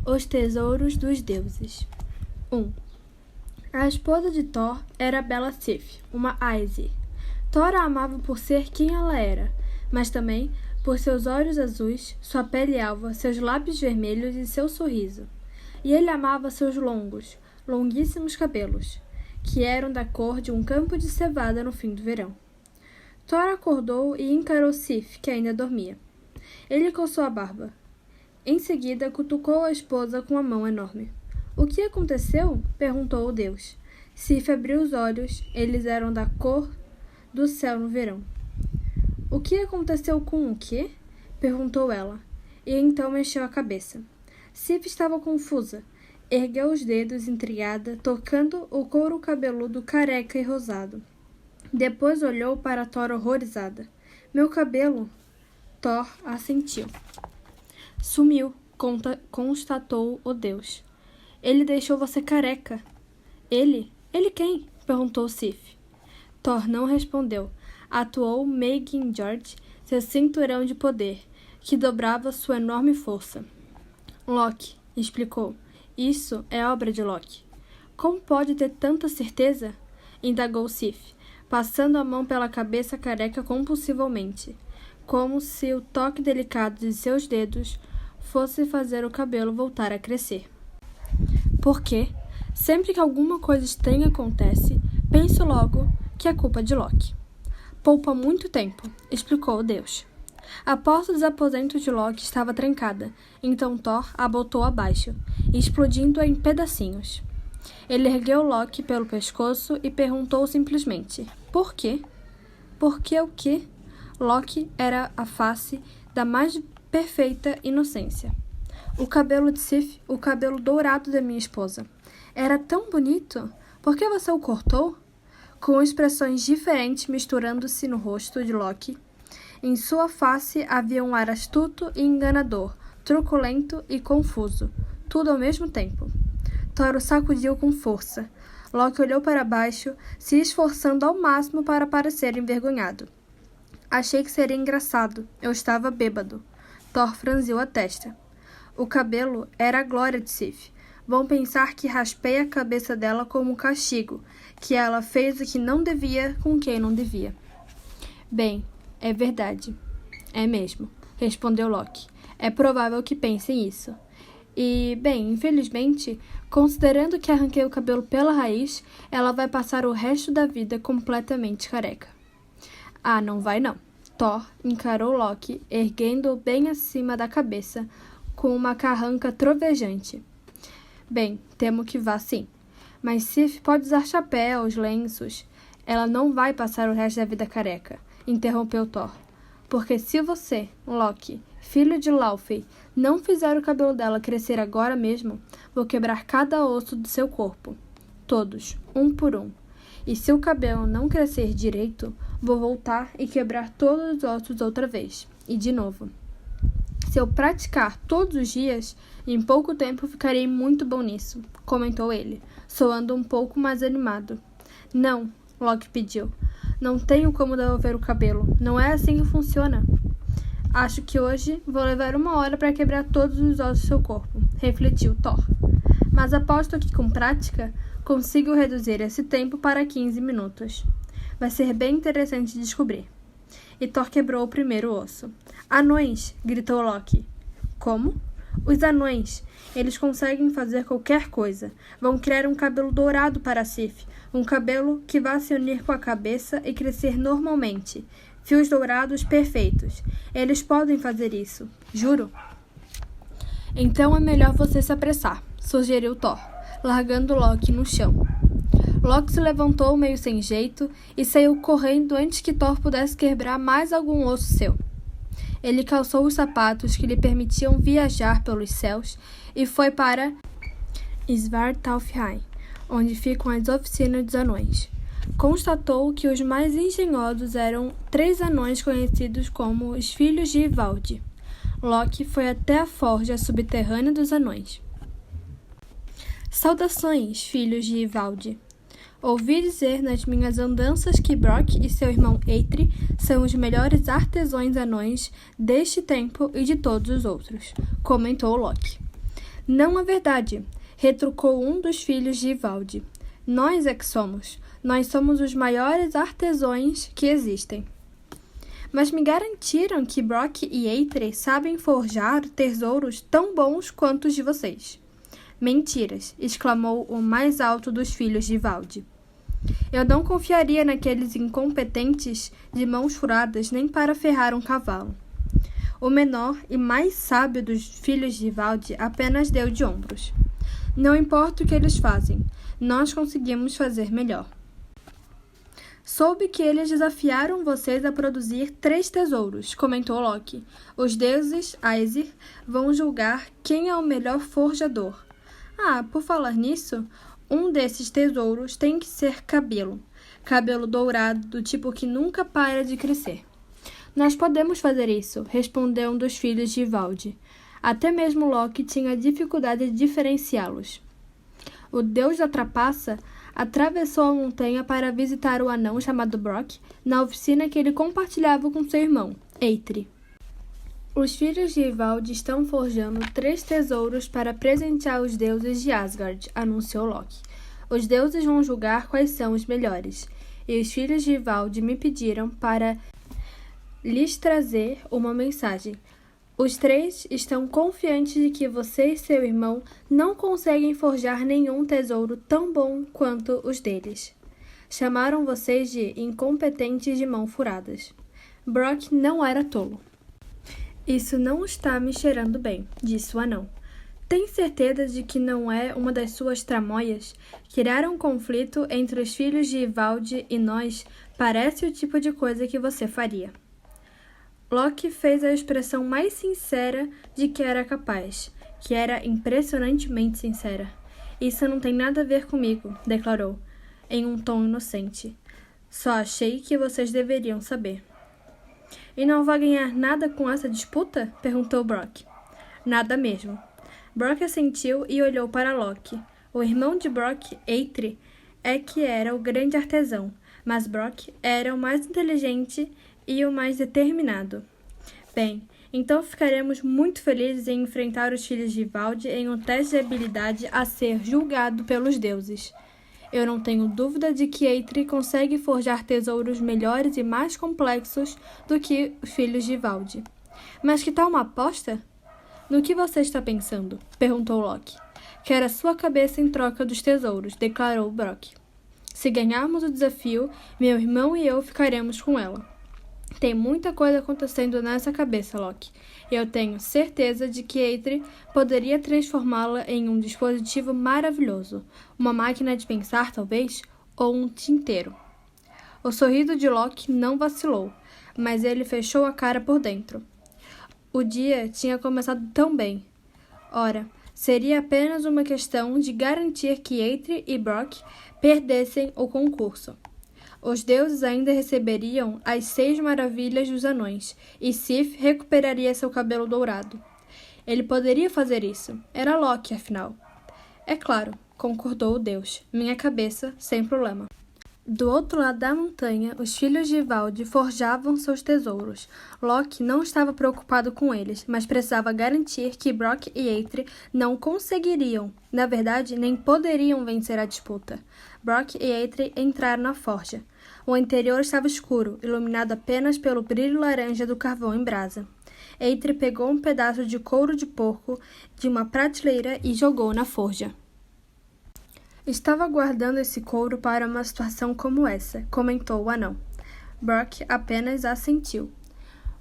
Os tesouros dos deuses. 1. A esposa de Thor era a bela Sif, uma Aesir. Thor a amava por ser quem ela era, mas também por seus olhos azuis, sua pele alva, seus lábios vermelhos e seu sorriso. E ele amava seus longuíssimos cabelos, que eram da cor de um campo de cevada no fim do verão. Thor acordou e encarou Sif, que ainda dormia. Ele coçou a barba. Em seguida, cutucou a esposa com a mão enorme. O que aconteceu? Perguntou o deus. Sif abriu os olhos, eles eram da cor do céu no verão. O que aconteceu com o quê? Perguntou ela, e então mexeu a cabeça. Sif estava confusa. Ergueu os dedos intrigada, tocando o couro cabeludo careca e rosado. Depois olhou para Thor horrorizada. Meu cabelo? Thor assentiu. Sumiu, constatou o deus. Ele deixou você careca. Ele? Ele quem? Perguntou Sif. Thor não respondeu. Atuou Megingjord, seu cinturão de poder, que dobrava sua enorme força. Loki, explicou. Isso é obra de Loki. Como pode ter tanta certeza? Indagou Sif, passando a mão pela cabeça careca compulsivamente, como se o toque delicado de seus dedos fosse fazer o cabelo voltar a crescer. Porque, sempre que alguma coisa estranha acontece, penso logo que é culpa de Loki. Poupa muito tempo, explicou o deus. A porta dos aposentos de Loki estava trancada, então Thor a botou abaixo, explodindo-a em pedacinhos. Ele ergueu Loki pelo pescoço e perguntou simplesmente, por quê? Por que o quê? Loki era a face da mais perfeita inocência. O cabelo de Sif, o cabelo dourado da minha esposa. Era tão bonito. Por que você o cortou? Com expressões diferentes misturando-se no rosto de Loki. Em sua face havia um ar astuto e enganador, truculento e confuso, tudo ao mesmo tempo. Thor o sacudiu com força. Loki olhou para baixo, se esforçando ao máximo para parecer envergonhado. Achei que seria engraçado. Eu estava bêbado. Thor franziu a testa. O cabelo era a glória de Sif. Vão pensar que raspei a cabeça dela como um castigo, que ela fez o que não devia com quem não devia. Bem, é verdade. É mesmo, respondeu Loki. É provável que pensem isso. E, bem, infelizmente, considerando que arranquei o cabelo pela raiz, ela vai passar o resto da vida completamente careca. Ah, não vai não. Thor encarou Loki, erguendo-o bem acima da cabeça, com uma carranca trovejante. Bem, temo que vá sim. Mas Sif pode usar chapéus, lenços. Ela não vai passar o resto da vida careca, interrompeu Thor. Porque se você, Loki, filho de Laufey, não fizer o cabelo dela crescer agora mesmo, vou quebrar cada osso do seu corpo. Todos, um por um. E se o cabelo não crescer direito, vou voltar e quebrar todos os ossos outra vez. E de novo. Se eu praticar todos os dias, em pouco tempo ficarei muito bom nisso, comentou ele, soando um pouco mais animado. Não, Loki pediu. Não tenho como devolver o cabelo. Não é assim que funciona. Acho que hoje vou levar 1 hora para quebrar todos os ossos do seu corpo, refletiu Thor. Mas aposto que com prática consigo reduzir esse tempo para 15 minutos. Vai ser bem interessante descobrir. E Thor quebrou o primeiro osso. Anões! Gritou Loki. Como? Os anões. Eles conseguem fazer qualquer coisa. Vão criar um cabelo dourado para Sif. Um cabelo que vai se unir com a cabeça e crescer normalmente. Fios dourados perfeitos. Eles podem fazer isso. Juro. Então é melhor você se apressar, sugeriu Thor, largando Loki no chão. Loki se levantou meio sem jeito e saiu correndo antes que Thor pudesse quebrar mais algum osso seu. Ele calçou os sapatos que lhe permitiam viajar pelos céus e foi para Svartalfheim, onde ficam as oficinas dos anões. Constatou que os mais engenhosos eram 3 anões conhecidos como os Filhos de Ivaldi. Loki foi até a forja subterrânea dos anões. Saudações, filhos de Ivaldi. Ouvi dizer nas minhas andanças que Brock e seu irmão Eitri são os melhores artesãos anões deste tempo e de todos os outros, comentou Loki. Não é verdade, retrucou um dos filhos de Ivaldi. Nós é que somos. Nós somos os maiores artesãos que existem. Mas me garantiram que Brock e Eitri sabem forjar tesouros tão bons quanto os de vocês. Mentiras, exclamou o mais alto dos filhos de Ivaldi. Eu não confiaria naqueles incompetentes de mãos furadas nem para ferrar um cavalo. O menor e mais sábio dos filhos de Ivaldi apenas deu de ombros. Não importa o que eles fazem, nós conseguimos fazer melhor. Soube que eles desafiaram vocês a produzir 3 tesouros, comentou Loki. Os deuses, Aesir, vão julgar quem é o melhor forjador. Ah, por falar nisso, um desses tesouros tem que ser cabelo dourado, do tipo que nunca para de crescer. Nós podemos fazer isso, respondeu um dos filhos de Ivaldi. Até mesmo Loki tinha dificuldade de diferenciá-los. O deus da trapaça atravessou a montanha para visitar o anão chamado Brock na oficina que ele compartilhava com seu irmão, Eitri. Os filhos de Ivaldi estão forjando 3 tesouros para presentear os deuses de Asgard, anunciou Loki. Os deuses vão julgar quais são os melhores, e os filhos de Ivaldi me pediram para lhes trazer uma mensagem. Os 3 estão confiantes de que você e seu irmão não conseguem forjar nenhum tesouro tão bom quanto os deles. Chamaram vocês de incompetentes de mãos furadas. Brock não era tolo. Isso não está me cheirando bem, disse o anão. Tem certeza de que não é uma das suas tramóias? Criar um conflito entre os filhos de Ivaldi e nós parece o tipo de coisa que você faria. Loki fez a expressão mais sincera de que era capaz, que era impressionantemente sincera. Isso não tem nada a ver comigo, declarou, em um tom inocente. Só achei que vocês deveriam saber. E não vai ganhar nada com essa disputa? Perguntou Brock. Nada mesmo. Brock assentiu e olhou para Loki. O irmão de Brock, Eitri, é que era o grande artesão, mas Brock era o mais inteligente e o mais determinado. Bem, então ficaremos muito felizes em enfrentar os filhos de Ivaldi em um teste de habilidade a ser julgado pelos deuses. Eu não tenho dúvida de que Eitri consegue forjar tesouros melhores e mais complexos do que os filhos de Ivaldi. Mas que tal uma aposta? No que você está pensando? Perguntou Loki. Quero a sua cabeça em troca dos tesouros, declarou Brock. Se ganharmos o desafio, meu irmão e eu ficaremos com ela. Tem muita coisa acontecendo nessa cabeça, Loki. Eu tenho certeza de que Eitri poderia transformá-la em um dispositivo maravilhoso. Uma máquina de pensar, talvez, ou um tinteiro. O sorriso de Loki não vacilou, mas ele fechou a cara por dentro. O dia tinha começado tão bem. Ora, seria apenas uma questão de garantir que Eitri e Brock perdessem o concurso. Os deuses ainda receberiam as 6 maravilhas dos anões, e Sif recuperaria seu cabelo dourado. Ele poderia fazer isso. Era Loki, afinal. É claro, concordou o deus. Minha cabeça, sem problema. Do outro lado da montanha, os filhos de Ivaldi forjavam seus tesouros. Loki não estava preocupado com eles, mas precisava garantir que Brock e Eitri não conseguiriam, na verdade, nem poderiam vencer a disputa. Brock e Eitri entraram na forja. O interior estava escuro, iluminado apenas pelo brilho laranja do carvão em brasa. Eitri pegou um pedaço de couro de porco de uma prateleira e jogou na forja. Estava guardando esse couro para uma situação como essa, comentou o anão. Brock apenas assentiu.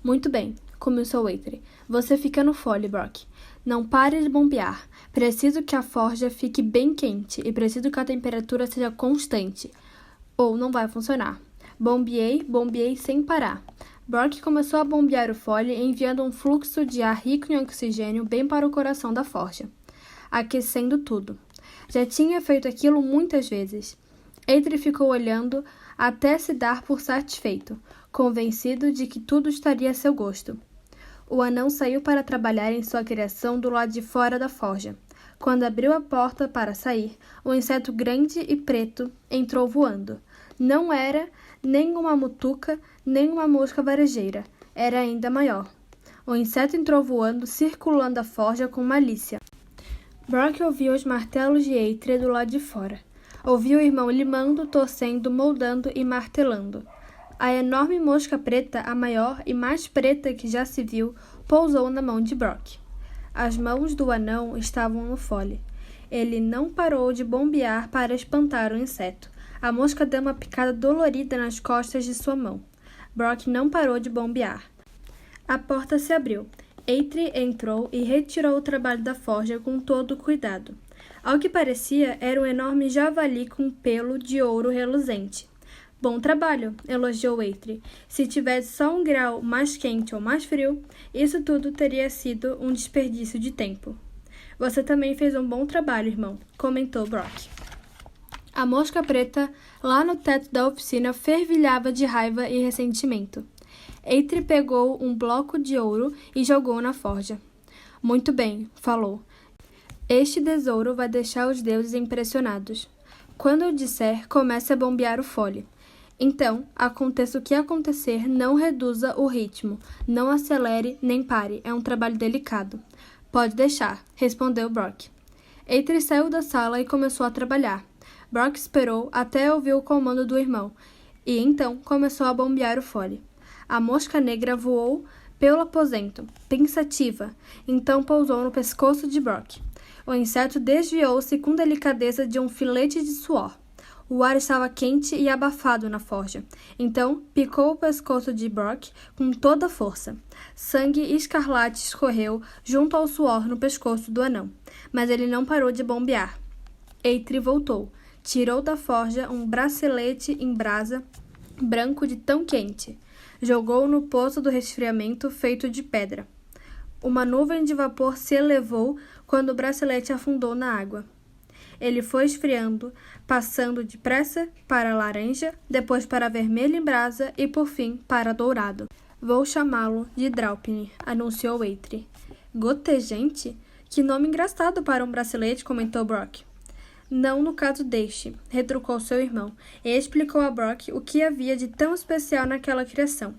Muito bem, começou Eitri. Você fica no fole, Brock. Não pare de bombear. Preciso que a forja fique bem quente e preciso que a temperatura seja constante. Ou não vai funcionar. Bombeei sem parar. Brock começou a bombear o fole, enviando um fluxo de ar rico em oxigênio bem para o coração da forja, aquecendo tudo. Já tinha feito aquilo muitas vezes. Eitri ficou olhando até se dar por satisfeito, convencido de que tudo estaria a seu gosto. O anão saiu para trabalhar em sua criação do lado de fora da forja. Quando abriu a porta para sair, um inseto grande e preto entrou voando. Não era nem uma mutuca, nem uma mosca varejeira. Era ainda maior. O inseto entrou voando, circulando a forja com malícia. Brock ouviu os martelos de Eitri do lado de fora. Ouviu o irmão limando, torcendo, moldando e martelando. A enorme mosca preta, a maior e mais preta que já se viu, pousou na mão de Brock. As mãos do anão estavam no fole. Ele não parou de bombear para espantar o inseto. A mosca deu uma picada dolorida nas costas de sua mão. Brock não parou de bombear. A porta se abriu. Eitri entrou e retirou o trabalho da forja com todo cuidado. Ao que parecia, era um enorme javali com pelo de ouro reluzente. Bom trabalho, elogiou Eitri. Se tivesse só 1 grau mais quente ou mais frio, isso tudo teria sido um desperdício de tempo. Você também fez um bom trabalho, irmão, comentou Brock. A mosca preta, lá no teto da oficina, fervilhava de raiva e ressentimento. Eitri pegou um bloco de ouro e jogou na forja. Muito bem, falou. Este tesouro vai deixar os deuses impressionados. Quando eu disser, comece a bombear o fole. Então, aconteça o que acontecer, não reduza o ritmo, não acelere nem pare, é um trabalho delicado. Pode deixar, respondeu Brock. Eitri saiu da sala e começou a trabalhar. Brock esperou até ouvir o comando do irmão, e então começou a bombear o fole. A mosca negra voou pelo aposento, pensativa, então pousou no pescoço de Brock. O inseto desviou-se com delicadeza de um filete de suor. O ar estava quente e abafado na forja. Então, picou o pescoço de Brock com toda a força. Sangue escarlate escorreu junto ao suor no pescoço do anão, mas ele não parou de bombear. Eitri voltou. Tirou da forja um bracelete em brasa branco de tão quente. Jogou no poço do resfriamento feito de pedra. Uma nuvem de vapor se elevou quando o bracelete afundou na água. Ele foi esfriando, passando depressa para laranja, depois para vermelho em brasa e, por fim, para dourado. Vou chamá-lo de Draupnir, anunciou Eitri. Gotejante? Que nome engraçado para um bracelete, comentou Brock. Não no caso deste, retrucou seu irmão, e explicou a Brock o que havia de tão especial naquela criação.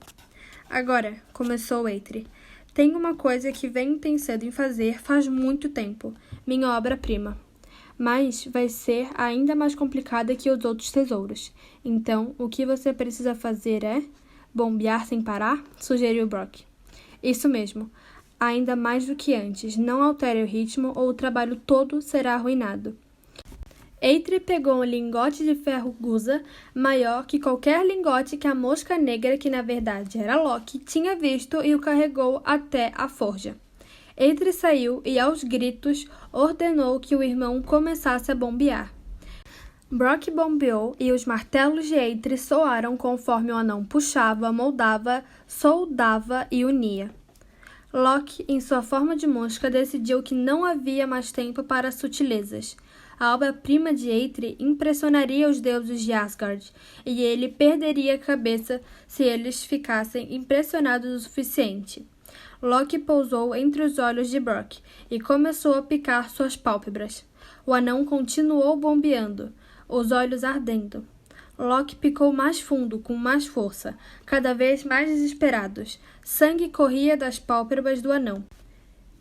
Agora, começou Eitri, tem uma coisa que venho pensando em fazer faz muito tempo, minha obra-prima. Mas vai ser ainda mais complicada que os outros tesouros. Então, o que você precisa fazer é bombear sem parar? Sugeriu Brock. Isso mesmo. Ainda mais do que antes. Não altere o ritmo ou o trabalho todo será arruinado. Eitri pegou um lingote de ferro gusa, maior que qualquer lingote que a mosca negra, que na verdade era Loki, tinha visto e o carregou até a forja. Eitri saiu e, aos gritos, ordenou que o irmão começasse a bombear. Brock bombeou e os martelos de Eitri soaram conforme o anão puxava, moldava, soldava e unia. Loki, em sua forma de mosca, decidiu que não havia mais tempo para sutilezas. A obra-prima de Eitri impressionaria os deuses de Asgard, e ele perderia a cabeça se eles ficassem impressionados o suficiente. Loki pousou entre os olhos de Brock e começou a picar suas pálpebras. O anão continuou bombeando, os olhos ardendo. Loki picou mais fundo, com mais força, cada vez mais desesperados. Sangue corria das pálpebras do anão,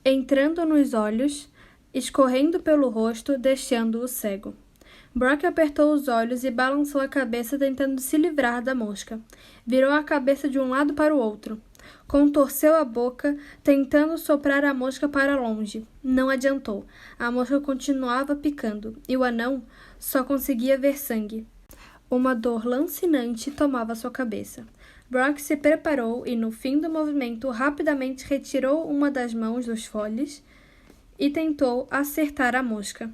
entrando nos olhos, escorrendo pelo rosto, deixando-o cego. Brock apertou os olhos e balançou a cabeça tentando se livrar da mosca. Virou a cabeça de um lado para o outro. Contorceu a boca, tentando soprar a mosca para longe. Não adiantou. A mosca continuava picando, e o anão só conseguia ver sangue. Uma dor lancinante tomava sua cabeça. Brock se preparou e, no fim do movimento, rapidamente retirou uma das mãos dos foles e tentou acertar a mosca.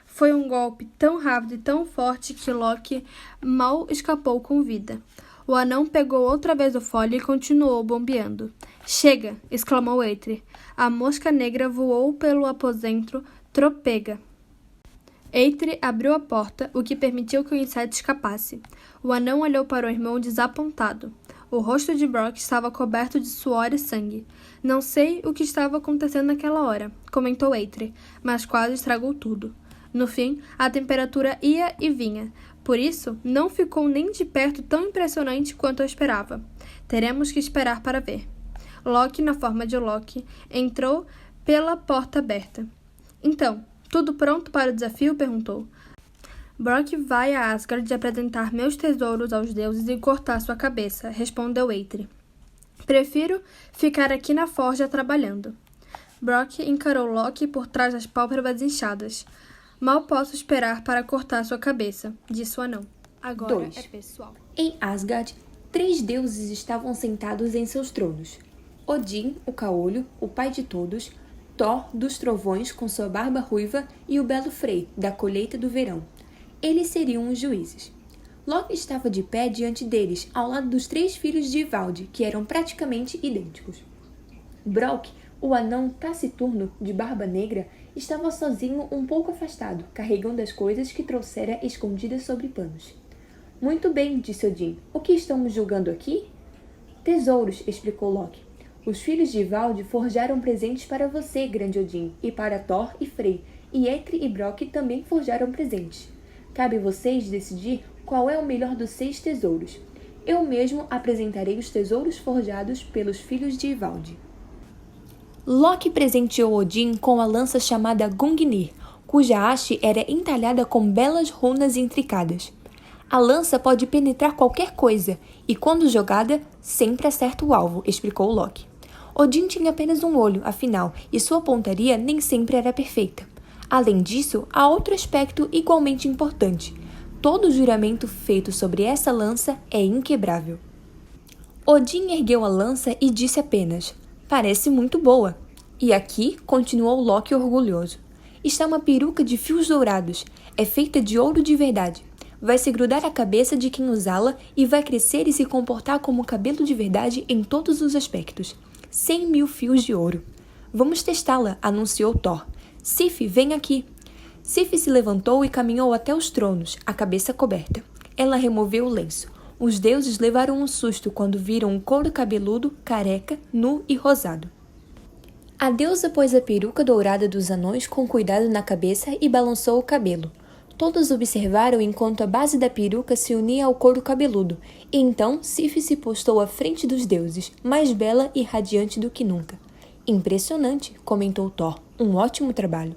Foi um golpe tão rápido e tão forte que Loki mal escapou com vida. O anão pegou outra vez o fole e continuou bombeando. Chega! Exclamou Eitri. A mosca negra voou pelo aposento trôpega. Eitri abriu a porta, o que permitiu que o inseto escapasse. O anão olhou para o irmão desapontado. O rosto de Brock estava coberto de suor e sangue. Não sei o que estava acontecendo naquela hora, comentou Eitri, mas quase estragou tudo. No fim, a temperatura ia e vinha. Por isso, não ficou nem de perto tão impressionante quanto eu esperava. Teremos que esperar para ver. Loki, na forma de Loki, entrou pela porta aberta. Então, Tudo pronto para o desafio? Perguntou. Brock vai a Asgard apresentar meus tesouros aos deuses e cortar sua cabeça, respondeu Eitri. Prefiro ficar aqui na forja trabalhando. Brock encarou Loki por trás das pálpebras inchadas. Mal posso esperar para cortar sua cabeça, disse o anão. Agora 2. é pessoal. Em Asgard, 3 deuses estavam sentados em seus tronos. Odin, o caolho, o pai de todos, Thor, dos trovões, com sua barba ruiva, e o belo Frey, da colheita do verão. Eles seriam os juízes. Loki estava de pé diante deles, ao lado dos 3 filhos de Ivaldi, que eram praticamente idênticos. Brok, o anão taciturno de barba negra, estava sozinho um pouco afastado, carregando as coisas que trouxera escondidas sobre panos. Muito bem, disse Odin. O que estamos julgando aqui? Tesouros, explicou Loki. Os filhos de Ivaldi forjaram presentes para você, grande Odin, e para Thor e Frey, e Eitri e Brok também forjaram presentes. Cabe vocês decidir qual é o melhor dos 6 tesouros. Eu mesmo apresentarei os tesouros forjados pelos filhos de Ivaldi. Loki presenteou Odin com a lança chamada Gungnir, cuja haste era entalhada com belas runas intricadas. A lança pode penetrar qualquer coisa e, quando jogada, sempre acerta o alvo, explicou Loki. Odin tinha apenas um olho, afinal, e sua pontaria nem sempre era perfeita. Além disso, há outro aspecto igualmente importante. Todo juramento feito sobre essa lança é inquebrável. Odin ergueu a lança e disse apenas, parece muito boa. E aqui, continuou Loki orgulhoso, está uma peruca de fios dourados, é feita de ouro de verdade. Vai se grudar à cabeça de quem usá-la e vai crescer e se comportar como cabelo de verdade em todos os aspectos. 100.000 fios de ouro. Vamos testá-la, anunciou Thor. Sif, vem aqui. Sif se levantou e caminhou até os tronos, a cabeça coberta. Ela removeu o lenço. Os deuses levaram um susto quando viram um couro cabeludo, careca, nu e rosado. A deusa pôs a peruca dourada dos anões com cuidado na cabeça e balançou o cabelo. Todos observaram enquanto a base da peruca se unia ao couro cabeludo, e então Sif se postou à frente dos deuses, mais bela e radiante do que nunca. Impressionante, comentou Thor. Um ótimo trabalho.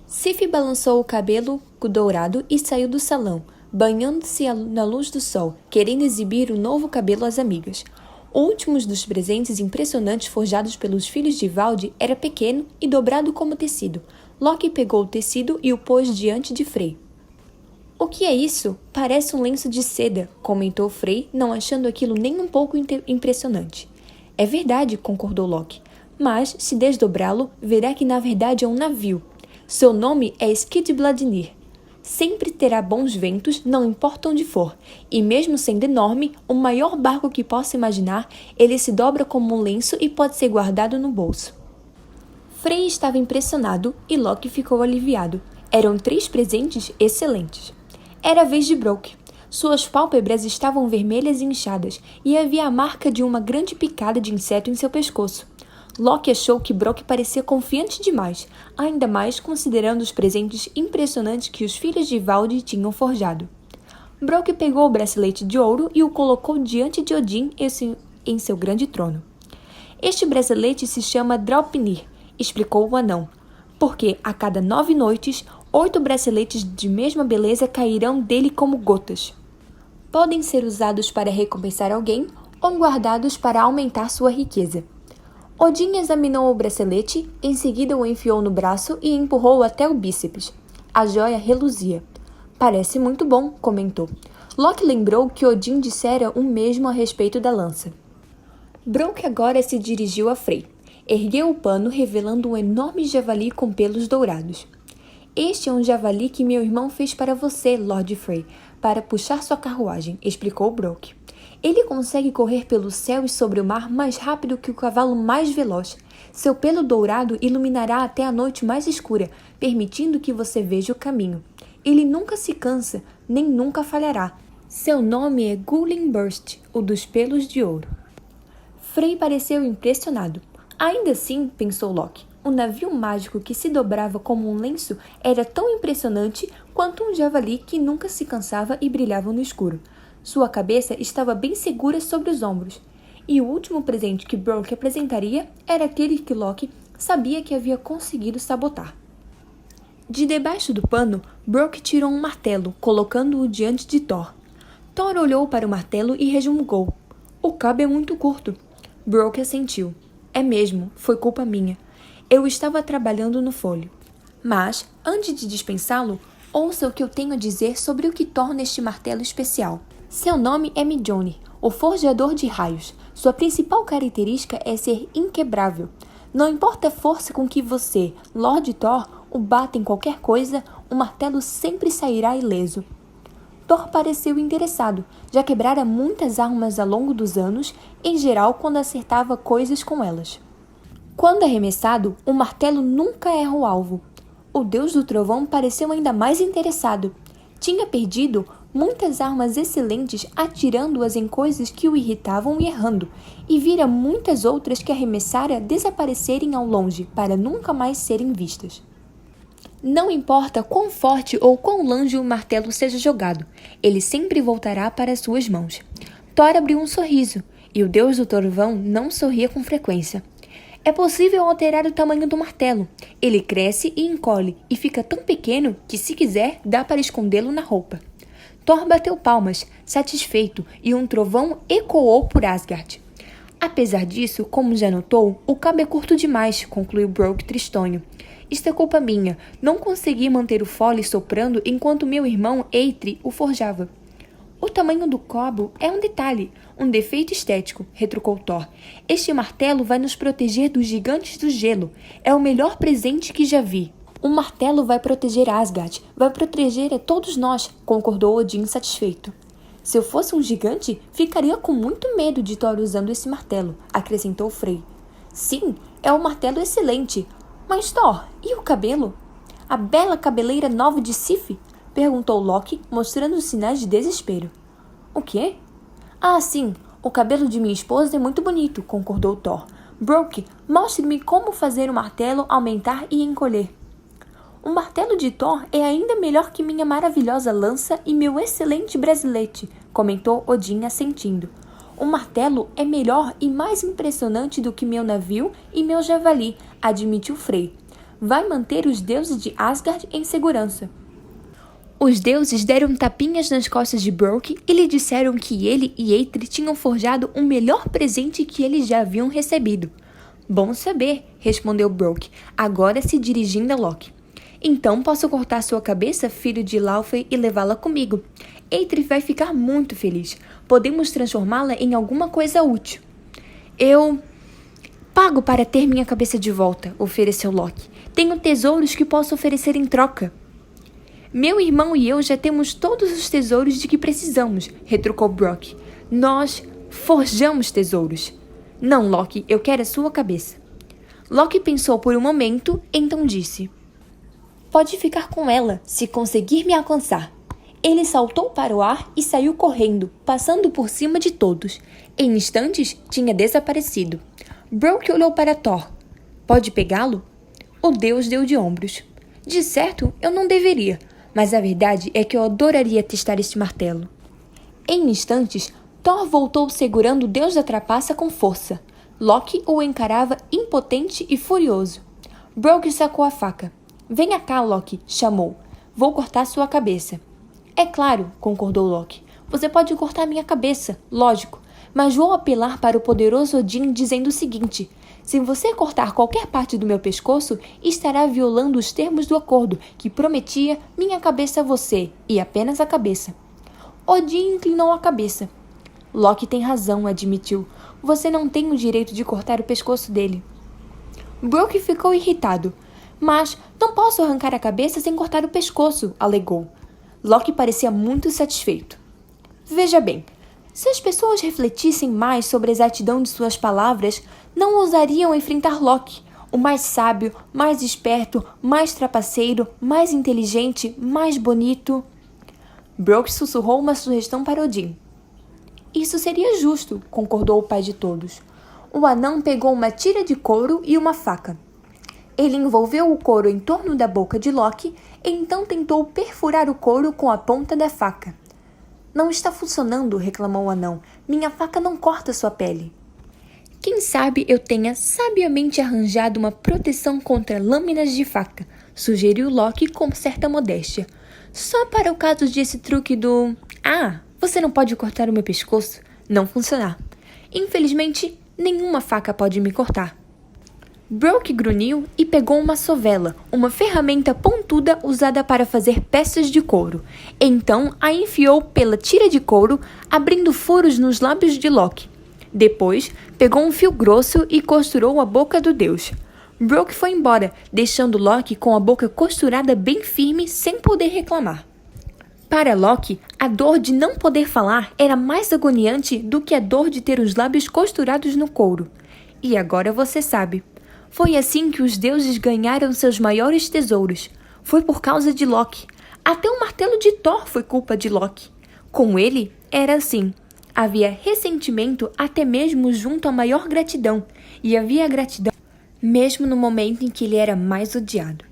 Sif balançou o cabelo dourado e saiu do salão, banhando-se na luz do sol, querendo exibir o novo cabelo às amigas. O último dos presentes impressionantes forjados pelos filhos de Ivaldi era pequeno e dobrado como tecido. Loki pegou o tecido e o pôs diante de Frey. O que é isso? Parece um lenço de seda, comentou Frey, não achando aquilo nem um pouco impressionante. É verdade, concordou Loki. Mas, se desdobrá-lo, verá que na verdade é um navio. Seu nome é Skidbladnir. Sempre terá bons ventos, não importa onde for. E mesmo sendo enorme, o maior barco que possa imaginar, ele se dobra como um lenço e pode ser guardado no bolso. Frey estava impressionado e Loki ficou aliviado. Eram 3 presentes excelentes. Era a vez de Brok. Suas pálpebras estavam vermelhas e inchadas, e havia a marca de uma grande picada de inseto em seu pescoço. Loki achou que Brok parecia confiante demais, ainda mais considerando os presentes impressionantes que os filhos de Ivaldi tinham forjado. Brok pegou o bracelete de ouro e o colocou diante de Odin em seu grande trono. Este bracelete se chama Draupnir, explicou o anão, porque a cada 9 noites, 8 braceletes de mesma beleza cairão dele como gotas. Podem ser usados para recompensar alguém ou guardados para aumentar sua riqueza. Odin examinou o bracelete, em seguida o enfiou no braço e empurrou até o bíceps. A joia reluzia. Parece muito bom, comentou. Loki lembrou que Odin dissera o mesmo a respeito da lança. Brok agora se dirigiu a Frey. Ergueu o pano, revelando um enorme javali com pelos dourados. Este é um javali que meu irmão fez para você, Lord Frey, para puxar sua carruagem, explicou Brok. Ele consegue correr pelo céu e sobre o mar mais rápido que o cavalo mais veloz. Seu pelo dourado iluminará até a noite mais escura, permitindo que você veja o caminho. Ele nunca se cansa, nem nunca falhará. Seu nome é Gullinburst, o dos pelos de ouro. Frey pareceu impressionado. Ainda assim, pensou Loki, o navio mágico que se dobrava como um lenço era tão impressionante quanto um javali que nunca se cansava e brilhava no escuro. Sua cabeça estava bem segura sobre os ombros, e o último presente que Brok apresentaria era aquele que Loki sabia que havia conseguido sabotar. De debaixo do pano, Brooke tirou um martelo, colocando-o diante de Thor. Thor olhou para o martelo e resmungou. O cabo é muito curto. Brooke assentiu. É mesmo, foi culpa minha. Eu estava trabalhando no folho. Mas, antes de dispensá-lo, ouça o que eu tenho a dizer sobre o que torna este martelo especial. Seu nome é Mjolnir, o forjador de raios. Sua principal característica é ser inquebrável. Não importa a força com que você, Lord Thor, o bata em qualquer coisa, o martelo sempre sairá ileso. Thor pareceu interessado, já quebrara muitas armas ao longo dos anos, em geral quando acertava coisas com elas. Quando arremessado, o martelo nunca erra o alvo. O deus do trovão pareceu ainda mais interessado. Tinha perdido muitas armas excelentes atirando-as em coisas que o irritavam e errando, e vira muitas outras que arremessara desaparecerem ao longe para nunca mais serem vistas. Não importa quão forte ou quão longe o martelo seja jogado, ele sempre voltará para suas mãos. Thor abriu um sorriso, e o deus do trovão não sorria com frequência. É possível alterar o tamanho do martelo. Ele cresce e encolhe, e fica tão pequeno que, se quiser, dá para escondê-lo na roupa. Thor bateu palmas, satisfeito, e um trovão ecoou por Asgard. Apesar disso, como já notou, o cabo é curto demais, concluiu Brooke tristonho. Isto é culpa minha. Não consegui manter o fole soprando enquanto meu irmão Eitri o forjava. O tamanho do cabo é um detalhe, um defeito estético, retrucou Thor. Este martelo vai nos proteger dos gigantes do gelo. É o melhor presente que já vi. Um martelo vai proteger Asgard, vai proteger a todos nós, concordou Odin satisfeito. Se eu fosse um gigante, ficaria com muito medo de Thor usando esse martelo, acrescentou Frey. Sim, é um martelo excelente. Mas Thor, e o cabelo? A bela cabeleira nova de Sif? Perguntou Loki, mostrando sinais de desespero. O quê? Ah, sim, o cabelo de minha esposa é muito bonito, concordou Thor. Brooke, mostre-me como fazer o martelo aumentar e encolher. O martelo de Thor é ainda melhor que minha maravilhosa lança e meu excelente bracelete, comentou Odin assentindo. O martelo é melhor e mais impressionante do que meu navio e meu javali, admitiu Frey. Vai manter os deuses de Asgard em segurança. Os deuses deram tapinhas nas costas de Brooke e lhe disseram que ele e Eitri tinham forjado o melhor presente que eles já haviam recebido. Bom saber, respondeu Brooke, agora se dirigindo a Loki. Então posso cortar sua cabeça, filho de Laufey, e levá-la comigo. Eitri vai ficar muito feliz. Podemos transformá-la em alguma coisa útil. Eu pago para ter minha cabeça de volta, ofereceu Loki. Tenho tesouros que posso oferecer em troca. Meu irmão e eu já temos todos os tesouros de que precisamos, retrucou Brooke. Nós forjamos tesouros. Não, Loki, eu quero a sua cabeça. Loki pensou por um momento, então disse: Pode ficar com ela, se conseguir me alcançar. Ele saltou para o ar e saiu correndo, passando por cima de todos. Em instantes, tinha desaparecido. Brooke olhou para Thor. Pode pegá-lo? O deus deu de ombros. De certo, eu não deveria, mas a verdade é que eu adoraria testar este martelo. Em instantes, Thor voltou segurando o deus da trapaça com força. Loki o encarava impotente e furioso. Brooke sacou a faca. Venha cá, Loki, chamou. Vou cortar sua cabeça. É claro, concordou Loki. Você pode cortar minha cabeça, lógico. Mas vou apelar para o poderoso Odin dizendo o seguinte. Se você cortar qualquer parte do meu pescoço, estará violando os termos do acordo que prometia minha cabeça a você, e apenas a cabeça. Odin inclinou a cabeça. Loki tem razão, admitiu. Você não tem o direito de cortar o pescoço dele. Brooke ficou irritado. Mas não posso arrancar a cabeça sem cortar o pescoço, alegou. Loki parecia muito satisfeito. Veja bem, se as pessoas refletissem mais sobre a exatidão de suas palavras, não ousariam enfrentar Loki, o mais sábio, mais esperto, mais trapaceiro, mais inteligente, mais bonito. Brooke sussurrou uma sugestão para Odin. Isso seria justo, concordou o pai de todos. O anão pegou uma tira de couro e uma faca. Ele envolveu o couro em torno da boca de Loki e então tentou perfurar o couro com a ponta da faca. Não está funcionando, reclamou o anão. Minha faca não corta sua pele. Quem sabe eu tenha sabiamente arranjado uma proteção contra lâminas de faca, sugeriu Loki com certa modéstia. Só para o caso de esse truque do... Ah, você não pode cortar o meu pescoço? Não funcionar. Infelizmente, nenhuma faca pode me cortar. Brooke grunhiu e pegou uma sovela, uma ferramenta pontuda usada para fazer peças de couro. Então a enfiou pela tira de couro, abrindo furos nos lábios de Loki. Depois, pegou um fio grosso e costurou a boca do deus. Brooke foi embora, deixando Loki com a boca costurada bem firme, sem poder reclamar. Para Loki, a dor de não poder falar era mais agoniante do que a dor de ter os lábios costurados no couro. E agora você sabe. Foi assim que os deuses ganharam seus maiores tesouros. Foi por causa de Loki. Até o martelo de Thor foi culpa de Loki. Com ele, era assim. Havia ressentimento até mesmo junto à maior gratidão. E havia gratidão mesmo no momento em que ele era mais odiado.